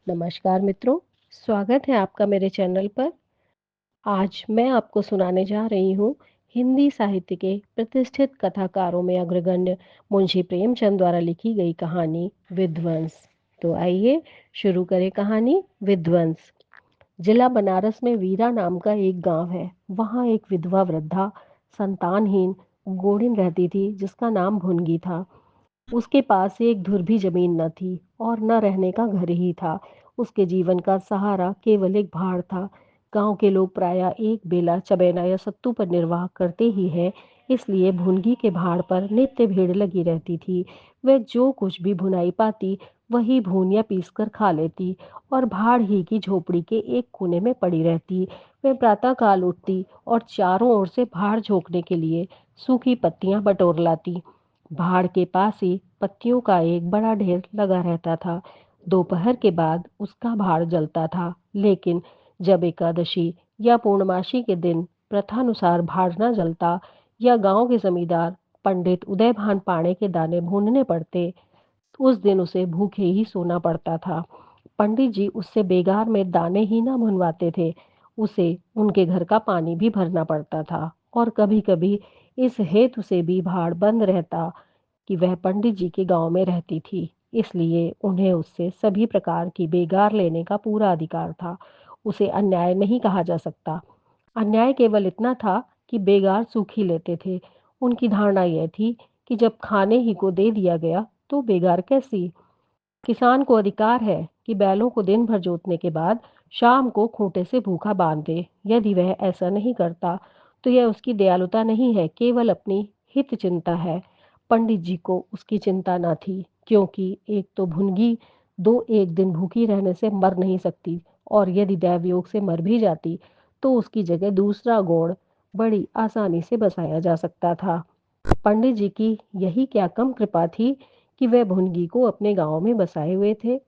नमस्कार मित्रों, स्वागत है आपका मेरे चैनल पर। आज मैं आपको सुनाने जा रही हूँ हिंदी साहित्य के प्रतिष्ठित कथाकारों में अग्रगण्य मुंशी प्रेमचंद द्वारा लिखी गई कहानी विध्वंस। तो आइए शुरू करें कहानी विध्वंस। जिला बनारस में वीरा नाम का एक गांव है। वहाँ एक विधवा वृद्धा संतानहीन गोड़िन रहती थी जिसका नाम भुनगी था। उसके पास एक धुर भी जमीन न थी और न रहने का घर ही था। उसके जीवन का सहारा केवल एक भाड़ था। गांव के लोग प्रायः एक बेला चबैना या सत्तू पर निर्वाह करते ही हैं, इसलिए भुनगी के भाड़ पर नित्य भीड़ लगी रहती थी। वह जो कुछ भी भुनाई पाती वही भून या पीस कर खा लेती और भाड़ ही की झोपड़ी के एक कोने में पड़ी रहती। वह प्रातःकाल उठती और चारों ओर से भाड़ झोंकने के लिए सूखी पत्तियां बटोर लाती। भाड़ के पास ही पत्तियों का एक बड़ा ढेर लगा रहता था। दोपहर के बाद उसका भाड़ जलता था, लेकिन जब एकादशी या पूर्णमासी के दिन प्रथानुसार भाड़ न जलता या गांव के जमींदार पंडित उदयभान पाड़े के दाने भूनने पड़ते, उस दिन उसे भूखे ही सोना पड़ता था। पंडित जी उससे बेगार में दाने ही न भुनवाते थे, उसे उनके घर का पानी भी भरना पड़ता था। और कभी कभी इस हेतु से भी भाड़ बंद रहता कि वह पंडित जी के गांव में रहती थी, इसलिए उन्हें उससे सभी प्रकार की बेगार लेने का पूरा अधिकार था। उसे अन्याय नहीं कहा जा सकता। अन्याय केवल इतना था कि बेगार सूख ही लेते थे। उनकी धारणा यह थी कि जब खाने ही को दे दिया गया तो बेगार कैसी। किसान को अधिकार है कि बैलों को दिन भर जोतने के बाद शाम को खूंटे से भूखा बांध दे। यदि वह ऐसा नहीं करता तो यह उसकी दयालुता नहीं है, केवल अपनी हित चिंता है। पंडित जी को उसकी चिंता न थी, क्योंकि एक तो भुनगी दो एक दिन भूखी रहने से मर नहीं सकती, और यदि दैवयोग से मर भी जाती तो उसकी जगह दूसरा गोड़ बड़ी आसानी से बसाया जा सकता था। पंडित जी की यही क्या कम कृपा थी कि वह भुनगी को अपने गांव में बसाए हुए थे।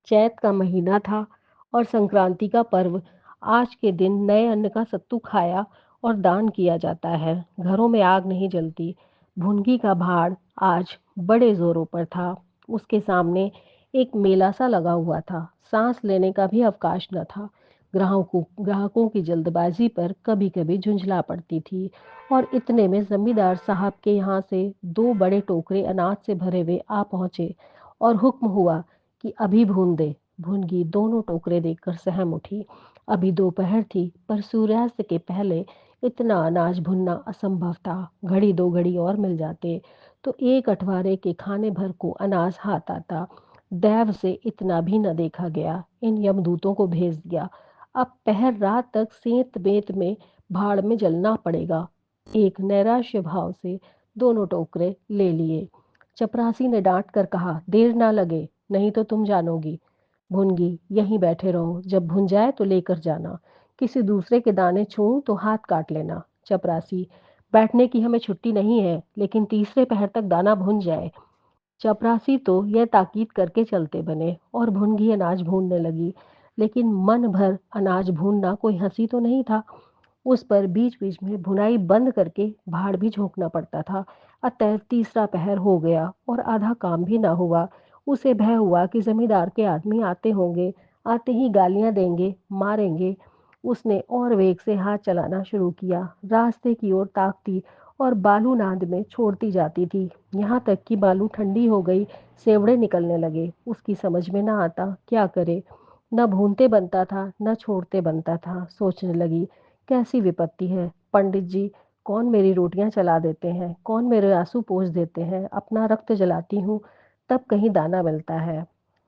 चैत का महीना था और संक्रांति का पर्व। आज के दिन नए अन्न का सत्तू खाया और दान किया जाता है। घरों में आग नहीं जलती। भुनगी का भाड़ आज बड़े जोरों पर था। उसके सामने एक मेला सा लगा हुआ था। सांस लेने का भी अवकाश न था। ग्राहकों की जल्दबाजी पर कभी कभी झुंझला पड़ती थी। और इतने में जमींदार साहब के यहाँ से दो बड़े टोकरे अनाज से भरे हुए आ पहुंचे और हुक्म हुआ कि अभी भून दे। भुनगी दोनों टोकरे देखकर सहम उठी। अभी दोपहर थी, पर सूर्यास्त के पहले इतना अनाज भुनना असंभव था। घड़ी दो घड़ी और मिल जाते तो एक अठवारे के खाने भर को अनाज हाथ आता। दैव से इतना भी न देखा गया। इन यमदूतों को भेज दिया। अब पहर रात तक सेंत बेत में भाड़ में जलना पड़ेगा। एक नैराश्य भाव से दोनों टोकरे ले लिए। चपरासी ने डांट कर कहा, देर ना लगे, नहीं तो तुम जानोगी। भुनगी, यहीं बैठे रहो, जब भुन जाए तो लेकर जाना। किसी दूसरे के दाने छूऊं तो हाथ काट लेना। चपरासी, बैठने की हमें छुट्टी नहीं है, लेकिन तीसरे पहर तक दाना भुन जाए। चपरासी तो यह ताकीद करके चलते बने और भुनगी अनाज भूनने लगी। लेकिन मन भर अनाज भूनना कोई हंसी तो नहीं था। उस पर बीच बीच में भुनाई बंद करके भाड़ भी झोंकना पड़ता था। अतएव तीसरा पहर हो गया और आधा काम भी ना हुआ। उसे भय हुआ कि जमींदार के आदमी आते होंगे, आते ही गालियां देंगे, मारेंगे। उसने और वेग से हाथ चलाना शुरू किया। रास्ते की ओर ताकती और बालू नाद में छोड़ती जाती थी, यहाँ तक कि बालू ठंडी हो गई, सेवड़े निकलने लगे। उसकी समझ में ना आता क्या करे। न भूनते बनता था न छोड़ते बनता था। सोचने लगी, कैसी विपत्ति है। पंडित जी कौन मेरी रोटियां चला देते हैं, कौन मेरे आंसू पोंछ देते हैं। अपना रक्त जलाती हूँ तब कहीं दाना मिलता है,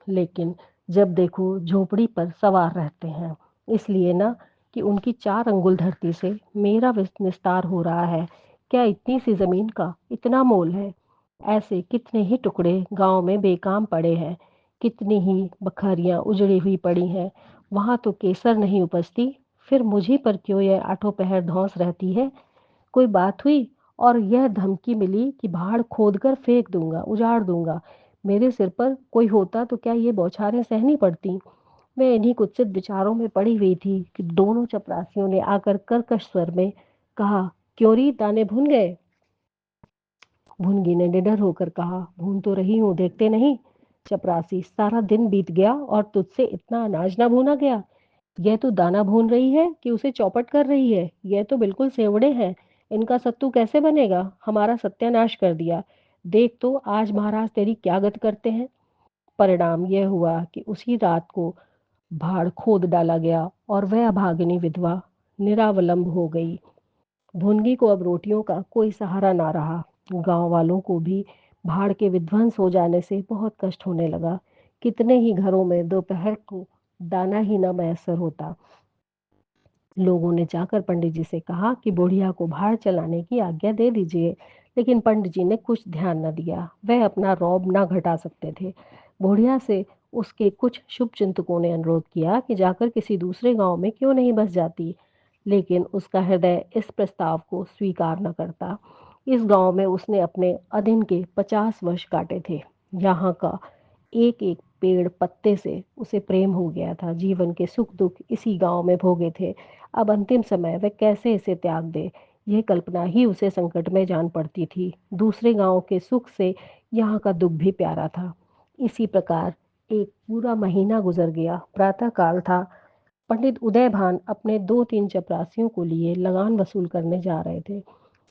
लेकिन जब देखो झोपड़ी पर सवार रहते हैं। इसलिए ना कि उनकी 4 अंगुल धरती से मेरा निस्तार हो रहा है। क्या इतनी सी जमीन का इतना मोल है। ऐसे कितने ही टुकड़े गांव में बेकाम पड़े हैं। कितनी ही बखरियां उजड़ी हुई पड़ी हैं। वहां तो केसर नहीं उपजती, फिर मुझे पर क्यों यह आठों पहर धौंस रहती है। कोई बात हुई और यह धमकी मिली कि भाड़ खोदकर फेंक दूंगा, उजाड़ दूंगा। मेरे सिर पर कोई होता तो क्या ये बौछारें सहनी पड़ती। मैं इन्हीं कुत्सित विचारों में पड़ी हुई थी कि दोनों चपरासियों ने आकर कर्कश स्वर में कहा, क्यों री, दाने भुन गए। भुनगी ने निडर होकर कहा, भून तो रही हूँ, देखते नहीं। चपरासी, सारा दिन बीत गया और तुझसे इतना अनाज ना भूना गया। यह तो दाना भून रही है कि उसे चौपट कर रही है। यह तो बिल्कुल सेवड़े हैं। इनका सत्तू कैसे बनेगा? हमारा सत्यानाश कर दिया। देख तो आज महाराज तेरी क्या गत करते हैं। परिणाम यह हुआ कि उसी रात को भाड़ खोद डाला गया और वह अभागिनी विधवा निरावलंब हो गई। भुनगी को अब रोटियों का कोई सहारा ना रहा। गांव वालों को भी भाड़ के विध्वंस हो जाने से बहुत कष्ट होने लगा। कितने ही घरों में दोपहर को दाना ही न मैसर होता। लोगों ने जाकर पंडित जी से कहा कि बुढ़िया को भाड़ चलाने की आज्ञा दे दीजिए, लेकिन पंडित जी ने कुछ ध्यान न दिया। वह अपना रौब न घटा सकते थे। बुढ़िया से उसके कुछ शुभचिंतकों ने अनुरोध किया कि जाकर किसी दूसरे गांव में क्यों नहीं बस जाती, लेकिन उसका हृदय इस प्रस्ताव को स्वीकार न करता। इस गांव में उसने अपने अधीन के 50 वर्ष काटे थे। यहाँ का एक एक पेड़ पत्ते से उसे प्रेम हो गया था। जीवन के सुख दुख इसी गांव में भोगे थे। अब अंतिम समय वह कैसे इसे त्याग दे, यह कल्पना ही उसे संकट में जान पड़ती थी। दूसरे गांव के सुख से यहाँ का दुख भी प्यारा था। इसी प्रकार एक पूरा महीना गुजर गया। प्रातः काल था। पंडित उदयभान अपने 2-3 चपरासियों को लिए लगान वसूल करने जा रहे थे।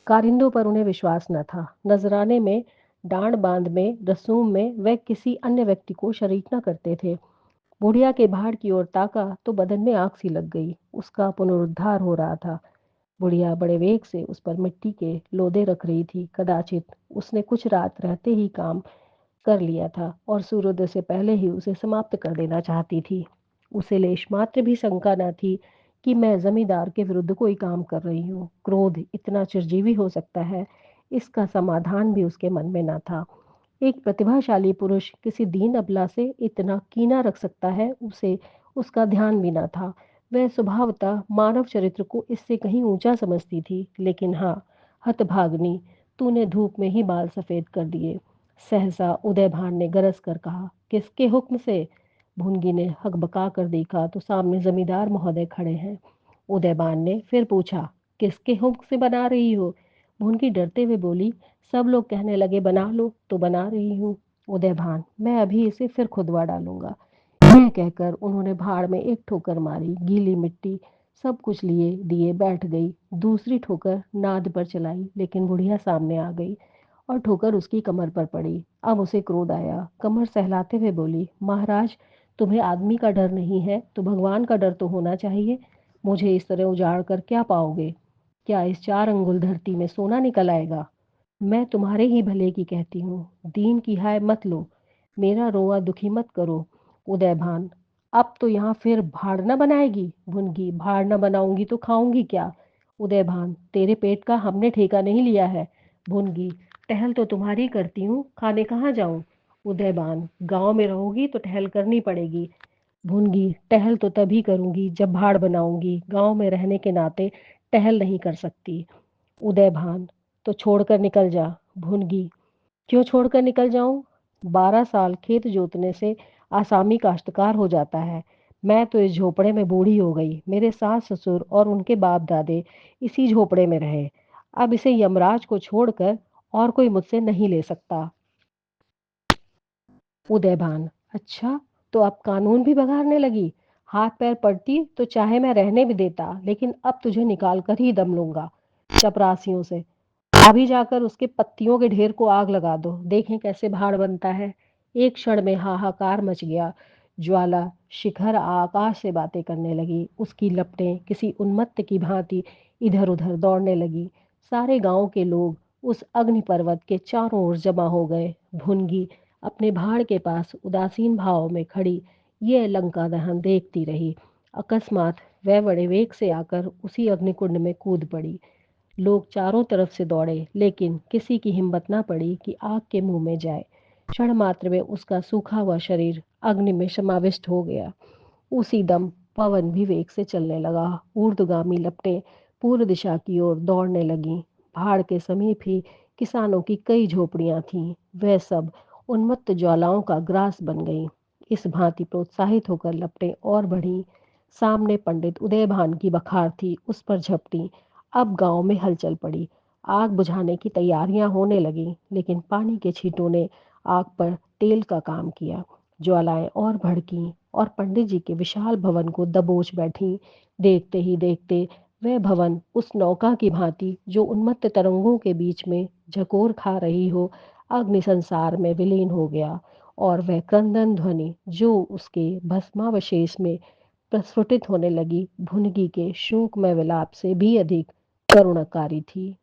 कारिंदों पर उन्हें विश्वास न था। नजराने में, डांड बांध में, रसूम में वह किसी अन्य व्यक्ति को शरीक न करते थे। बुढ़िया के भाड़ की ओर ताका तो बदन में आग सी लग गई। उसका पुनरुद्धार हो रहा था। बुढ़िया बड़े वेग से उस पर मिट्टी के लोदे रख रही थी। कदाचित उसने कुछ रात रहते ही काम कर लिया था और सूर्योदय से पहले ही उसे समाप्त कर देना चाहती थी। उसे लेश मात्र भी शंका न थी कि मैं जमींदार के विरुद्ध कोई काम कर रही हूँ। क्रोध इतना चिरजीवी हो सकता है, इसका समाधान भी उसके मन में न था। एक प्रतिभाशाली पुरुष किसी दीन अबला से इतना कीना रख सकता है, उसे उसका ध्यान भी न था। वह स्वभावतः मानव चरित्र को इससे कहीं ऊंचा समझती थी। लेकिन हाँ, हतभाग्नि, तूने धूप में ही बाल सफेद कर दिए। सहसा उदयभान ने गरज कर कहा, किसके हुक्म से? भुनगी ने हकबका कर देखा तो सामने जमींदार महोदय खड़े हैं। उदयभान ने फिर पूछा, किसके हुक्म से बना रही हो? भुनगी डरते हुए बोली, सब लोग कहने लगे बना लो तो बना रही हूँ। उदयभान, मैं अभी इसे फिर खुदवा डालूंगा। यह कहकर उन्होंने भाड़ में एक ठोकर मारी। गीली मिट्टी सब कुछ लिए दिए बैठ गई। दूसरी ठोकर नाद पर चलाई, लेकिन बुढ़िया सामने आ गई और ठोकर उसकी कमर पर पड़ी। अब उसे क्रोध आया। कमर सहलाते हुए बोली, महाराज, तुम्हें आदमी का डर नहीं है तो भगवान का डर तो होना चाहिए। मुझे इस तरह उजाड़ कर क्या पाओगे? क्या इस 4 अंगुल धरती में सोना निकल आएगा? मैं तुम्हारे ही भले की कहती हूँ। दीन की हाय मत लो। मेरा रोआ दुखी मत करो। उदयभान, अब तो यहाँ फिर भाड़ न बनाएगी? भुनगी, भाड़ न बनाऊंगी तो खाऊंगी क्या? उदयभान, तेरे पेट का हमने ठेका नहीं लिया है। भुनगी, टहल तो तुम्हारी करती हूँ, खाने कहाँ जाऊं? उदयभान, गांव में रहोगी तो टहल करनी पड़ेगी। भुनगी, टहल तो तभी करूंगी जब भाड़ बनाऊंगी। गांव में रहने के नाते टहल नहीं कर सकती। उदयभान, तो छोड़कर निकल जा। भुनगी, क्यों छोड़कर निकल जाऊं? 12 साल खेत जोतने से आसामी काश्तकार हो जाता है। मैं तो इस झोपड़े में बूढ़ी हो गई। मेरे सास ससुर और उनके बाप दादे इसी झोपड़े में रहे। अब इसे यमराज को छोड़कर और कोई मुझसे नहीं ले सकता। उदयभान, अच्छा, तो अब कानून भी बघाड़ने लगी? हाथ पैर पड़ती तो चाहे मैं रहने भी देता, लेकिन अब तुझे निकाल कर ही दम लूंगा। चपरासियों से, अभी जाकर उसके पत्तियों के ढेर को आग लगा दो, देखें कैसे भाड़ बनता है। एक क्षण में हाहाकार मच गया। ज्वाला शिखर आकाश से बातें करने लगी। उसकी लपटें किसी उन्मत्त की भांति इधर उधर दौड़ने लगी। सारे गांव के लोग उस अग्नि पर्वत के चारों ओर जमा हो गए। भुनगी अपने भाड़ के पास उदासीन भाव में खड़ी ये लंका दहन देखती रही। अकस्मात वह बड़े वेग से आकर उसी अग्निकुंड में कूद पड़ी। लोग चारों तरफ से दौड़े, लेकिन किसी की हिम्मत न पड़ी कि आग के मुंह में जाए। क्षण मात्र में उसका सूखा हुआ शरीर अग्नि में समाविष्ट हो गया। उसी दम पवन भी वेग से चलने लगा। ऊर्ध्वगामी लपटें पूर्व दिशा की ओर दौड़ने लगीं। पहाड़ के समीप ही किसानों की कई झोपड़ियां थीं। वह सब उन्मत्त ज्वालाओं का ग्रास बन गईं। इस भांति प्रोत्साहित होकर लपटें और बढ़ीं। सामने पंडित उदयभान की बखार थी, उस पर झपटी। अब गांव में हलचल पड़ी। आग बुझाने की तैयारियां होने लगीं, लेकिन पानी के छींटों ने आग पर तेल का काम किया। ज्वालाएं और भड़कीं और पंडित जी के विशाल भवन को दबोच बैठीं। देखते ही देखते वह भवन उस नौका की भांति जो उन्मत्त तरंगों के बीच में झकोर खा रही हो, अग्नि संसार में विलीन हो गया। और वह क्रंदन ध्वनि जो उसके भस्मावशेष में प्रस्फुटित होने लगी, भुनगी के शोकमय विलाप से भी अधिक करुणकारी थी।